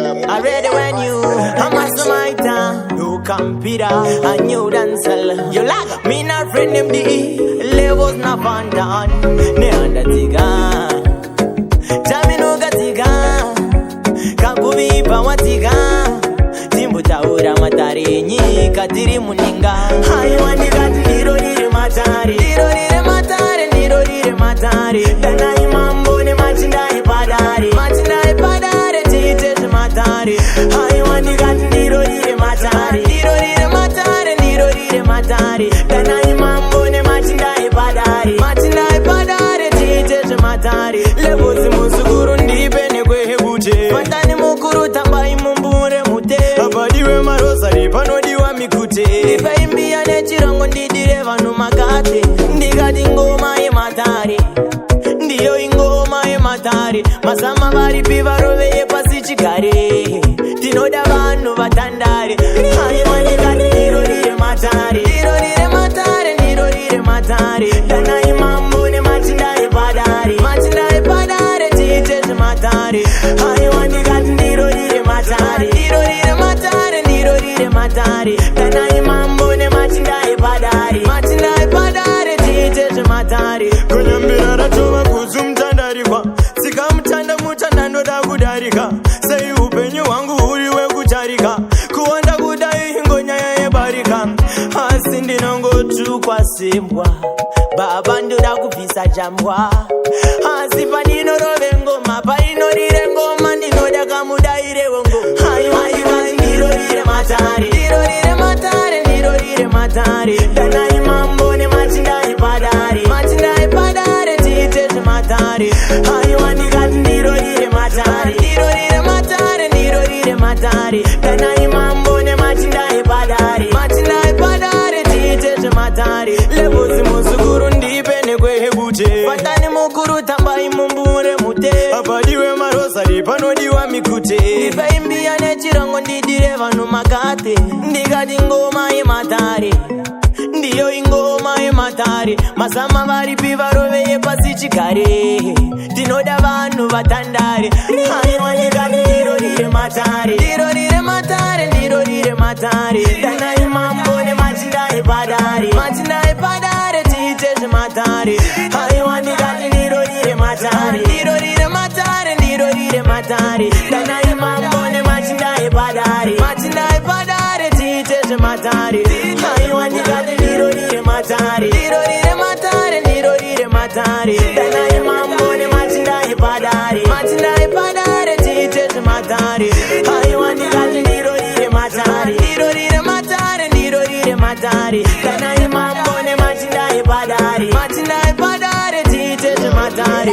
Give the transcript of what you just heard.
I ready when you I'm a smiter, you compete a new dancer. You like me not friend him the levels na pandan ne andatiga jamino gatiga kakubi pawatiga timbuta ura matari nyi kadiri muninga hayi waniga ndiro dire matari dana imambo ne machinda ipadari tite matari hayi waniga ndiro dire matari dana imambo ne machinda ipadari tite matari lebozi musuguru ndipe ne kwehebute fatani mukuru tambai mumbure mute abadiwe marosari panodiwa mikute ndipaimbia nechirongo ndidire vanhu makate ndikati ngoma yematari ndiyo ingoma yematari masama varipi varoveye pasi chigare tinoda vanhu vatandare ndiro rire matari dana imambo nemachinda epadare tiite zvematari ndikati ndiro rire matari dana imambo nemachinda epadare tiite zvematari kunyambira ratova kuzu mutandarikwa tsika mutanda ndoda kudarika sei upenyu hwangu huri wekutarika kuwanda kudai ingonyaya yebarika asi ndinongotukwa sembwa baba ndoda kubvisa jambwa asi padinorove ngoma painorire ngoma ndinoda kamudaire wongo ndiro rire matari dana imambo nemachinda epadare tiite zvematari ndikati ndiro rire matari dana imambo nemachinda epadare tiite zvematari lebozi musukuru ndipe nekwehebute fatani mukuru tambai mumbure mute apadiwe marosari panodiwa mikute ndipaimbia nechirongo ndidire vanhu makate ndikati ngoma yematari ndiyo ingoma yematari masama varipi varoveye pasi chigare tinoda vanhu vatandare ndikati ndiro rire matari dana imambo nemachinda epadare tiite zvematari ndikati ndiro rire matari dana imambo nemachinda epadare tiite zvematari ndikati ndiro rire matari dana imambo nemachinda epadare tiite zvematari ndikati ndiro rire matari dana imambo nemachinda epadare tiite zvematari